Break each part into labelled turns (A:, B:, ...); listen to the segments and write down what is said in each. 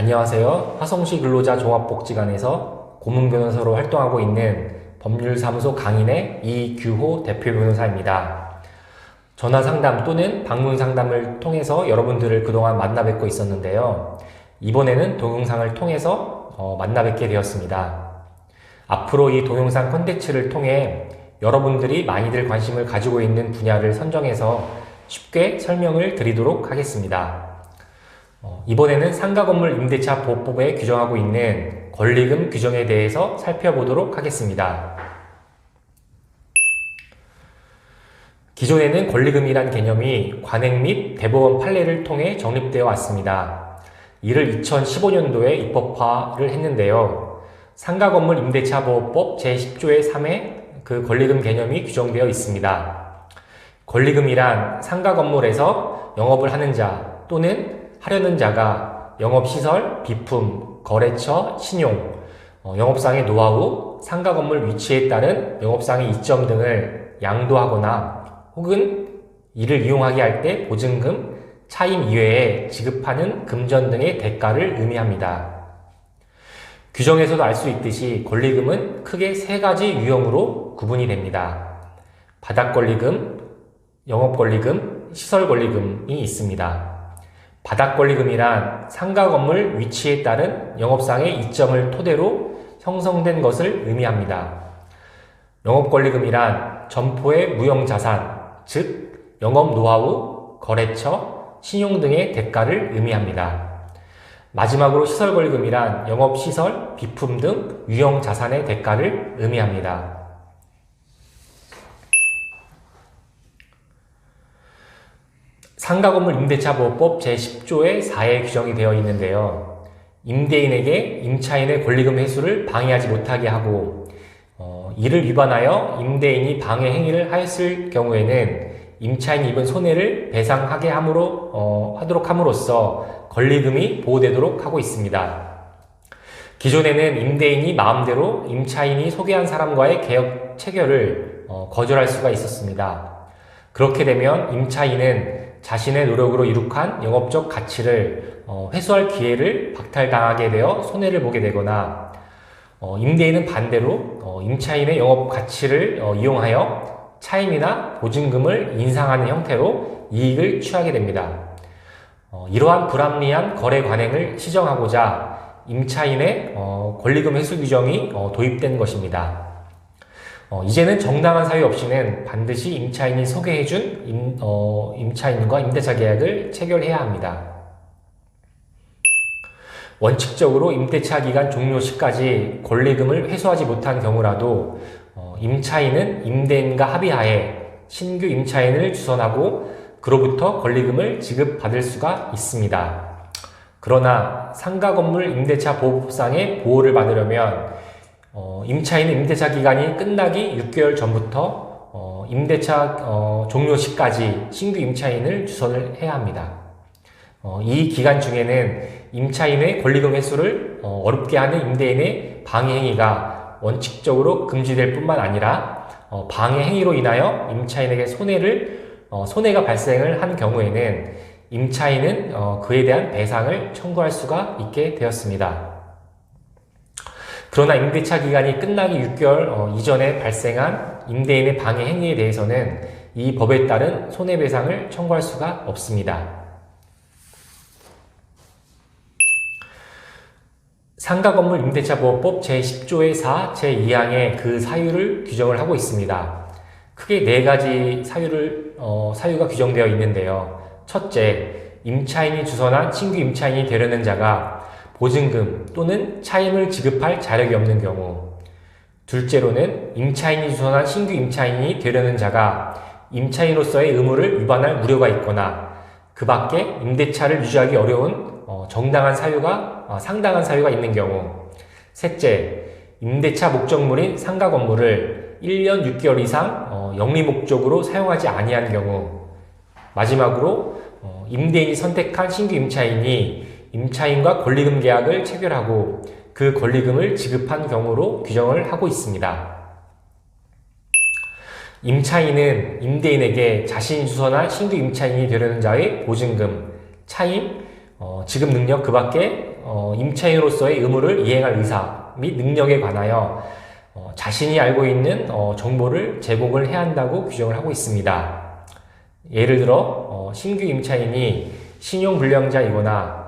A: 안녕하세요. 화성시 근로자 종합복지관에서 고문변호사로 활동하고 있는 법률사무소 강인의 이규호 대표 변호사입니다. 전화상담 또는 방문상담을 통해서 여러분들을 그동안 만나 뵙고 있었는데요. 이번에는 동영상을 통해서 만나 뵙게 되었습니다. 앞으로 이 동영상 콘텐츠를 통해 여러분들이 많이들 관심을 가지고 있는 분야를 선정해서 쉽게 설명을 드리도록 하겠습니다. 이번에는 상가건물 임대차 보호법에 규정하고 있는 권리금 규정에 대해서 살펴보도록 하겠습니다. 기존에는 권리금이란 개념이 관행 및 대법원 판례를 통해 정립되어 왔습니다. 이를 2015년도에 입법화를 했는데요. 상가건물 임대차 보호법 제10조의 3에 그 권리금 개념이 규정되어 있습니다. 권리금이란 상가건물에서 영업을 하는 자 또는 하려는 자가 영업시설, 비품, 거래처, 신용, 영업상의 노하우, 상가건물 위치에 따른 영업상의 이점 등을 양도하거나 혹은 이를 이용하게 할 때 보증금, 차임 이외에 지급하는 금전 등의 대가를 의미합니다. 규정에서도 알 수 있듯이 권리금은 크게 세 가지 유형으로 구분이 됩니다. 바닥권리금, 영업권리금, 시설권리금이 있습니다. 바닥권리금이란 상가건물 위치에 따른 영업상의 이점을 토대로 형성된 것을 의미합니다. 영업권리금이란 점포의 무형자산, 즉 영업 노하우, 거래처, 신용 등의 대가를 의미합니다. 마지막으로 시설권리금이란 영업시설, 비품 등 유형자산의 대가를 의미합니다. 상가건물 임대차 보호법 제10조의 4에 규정이 되어 있는데요. 임대인에게 임차인의 권리금 회수를 방해하지 못하게 하고 이를 위반하여 임대인이 방해 행위를 하였을 경우에는 임차인이 입은 손해를 배상하게 하도록 함으로써 권리금이 보호되도록 하고 있습니다. 기존에는 임대인이 마음대로 임차인이 소개한 사람과의 계약 체결을 거절할 수가 있었습니다. 그렇게 되면 임차인은 자신의 노력으로 이룩한 영업적 가치를 회수할 기회를 박탈당하게 되어 손해를 보게 되거나 임대인은 반대로 임차인의 영업 가치를 이용하여 차임이나 보증금을 인상하는 형태로 이익을 취하게 됩니다. 이러한 불합리한 거래 관행을 시정하고자 임차인의 권리금 회수 규정이 도입된 것입니다. 이제는 정당한 사유 없이는 반드시 임차인이 소개해준 임차인과 임대차 계약을 체결해야 합니다. 원칙적으로 임대차 기간 종료 시까지 권리금을 회수하지 못한 경우라도 임차인은 임대인과 합의하에 신규 임차인을 주선하고 그로부터 권리금을 지급받을 수가 있습니다. 그러나 상가건물 임대차 보호법상의 보호를 받으려면 임차인의 임대차 기간이 끝나기 6개월 전부터 임대차 종료 시까지 신규 임차인을 주선을 해야 합니다. 이 기간 중에는 임차인의 권리금 회수를 어렵게 하는 임대인의 방해 행위가 원칙적으로 금지될 뿐만 아니라 방해 행위로 인하여 임차인에게 손해가 발생을 한 경우에는 임차인은 그에 대한 배상을 청구할 수가 있게 되었습니다. 그러나 임대차 기간이 끝나기 6개월 이전에 발생한 임대인의 방해 행위에 대해서는 이 법에 따른 손해배상을 청구할 수가 없습니다. 상가건물 임대차 보호법 제10조의 4, 제2항에 그 사유를 규정을 하고 있습니다. 크게 네 가지 사유가 규정되어 있는데요. 첫째, 임차인이 주선한 신규 임차인이 되려는 자가 보증금 또는 차임을 지급할 자력이 없는 경우. 둘째로는 임차인이 주선한 신규 임차인이 되려는 자가 임차인으로서의 의무를 위반할 우려가 있거나 그 밖에 임대차를 유지하기 어려운 상당한 사유가 있는 경우. 셋째, 임대차 목적물인 상가건물을 1년 6개월 이상 영리 목적으로 사용하지 아니한 경우. 마지막으로 임대인이 선택한 신규 임차인이 임차인과 권리금 계약을 체결하고 그 권리금을 지급한 경우로 규정을 하고 있습니다. 임차인은 임대인에게 자신이 주선한 신규 임차인이 되려는 자의 보증금, 차임, 지급 능력 그 밖에 임차인으로서의 의무를 이행할 의사 및 능력에 관하여 자신이 알고 있는 정보를 제공을 해야 한다고 규정을 하고 있습니다. 예를 들어 신규 임차인이 신용불량자이거나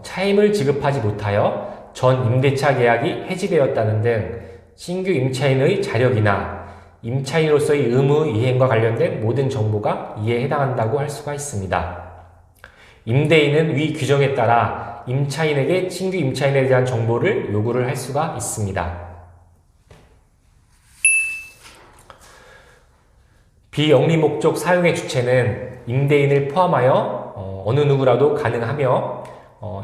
A: 차임을 지급하지 못하여 전 임대차 계약이 해지되었다는 등 신규 임차인의 자력이나 임차인으로서의 의무 이행과 관련된 모든 정보가 이에 해당한다고 할 수가 있습니다. 임대인은 위 규정에 따라 임차인에게 신규 임차인에 대한 정보를 요구를 할 수가 있습니다. 비영리 목적 사용의 주체는 임대인을 포함하여 어느 누구라도 가능하며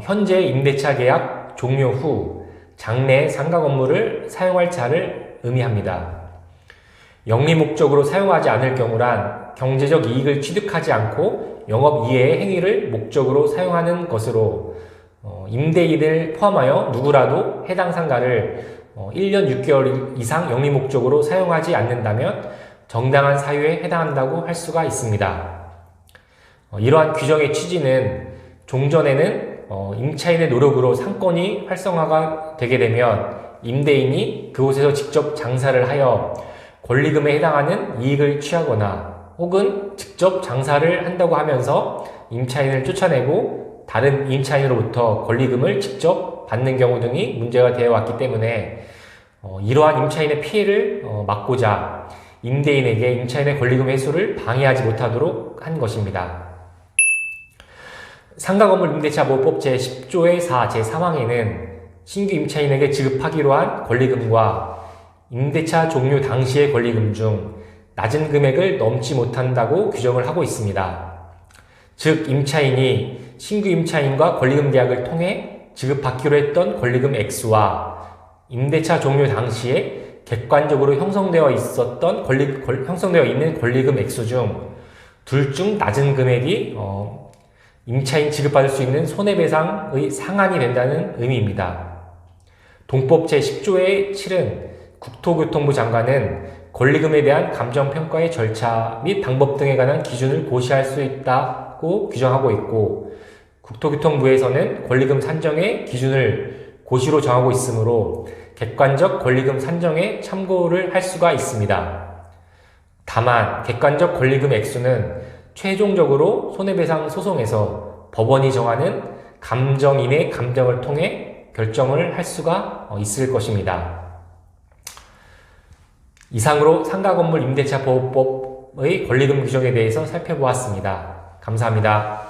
A: 현재 임대차 계약 종료 후 장래 상가 건물을 사용할 자를 의미합니다. 영리 목적으로 사용하지 않을 경우란 경제적 이익을 취득하지 않고 영업 이외의 행위를 목적으로 사용하는 것으로 임대인을 포함하여 누구라도 해당 상가를 1년 6개월 이상 영리 목적으로 사용하지 않는다면 정당한 사유에 해당한다고 할 수가 있습니다. 이러한 규정의 취지는 종전에는 임차인의 노력으로 상권이 활성화가 되게 되면 임대인이 그곳에서 직접 장사를 하여 권리금에 해당하는 이익을 취하거나 혹은 직접 장사를 한다고 하면서 임차인을 쫓아내고 다른 임차인으로부터 권리금을 직접 받는 경우 등이 문제가 되어 왔기 때문에 이러한 임차인의 피해를 막고자 임대인에게 임차인의 권리금 회수를 방해하지 못하도록 한 것입니다. 상가건물 임대차 보호법 제10조의 4 제3항에는 신규 임차인에게 지급하기로 한 권리금과 임대차 종료 당시의 권리금 중 낮은 금액을 넘지 못한다고 규정을 하고 있습니다. 즉 임차인이 신규 임차인과 권리금 계약을 통해 지급받기로 했던 권리금 액수와 임대차 종료 당시에 객관적으로 형성되어 있는 권리금 액수 중 둘 중 낮은 금액이 임차인 지급받을 수 있는 손해배상의 상한이 된다는 의미입니다. 동법 제10조의 7은 국토교통부 장관은 권리금에 대한 감정평가의 절차 및 방법 등에 관한 기준을 고시할 수 있다고 규정하고 있고 국토교통부에서는 권리금 산정의 기준을 고시로 정하고 있으므로 객관적 권리금 산정에 참고를 할 수가 있습니다. 다만 객관적 권리금 액수는 최종적으로 손해배상 소송에서 법원이 정하는 감정인의 감정을 통해 결정을 할 수가 있을 것입니다. 이상으로 상가건물 임대차 보호법의 권리금 규정에 대해서 살펴보았습니다. 감사합니다.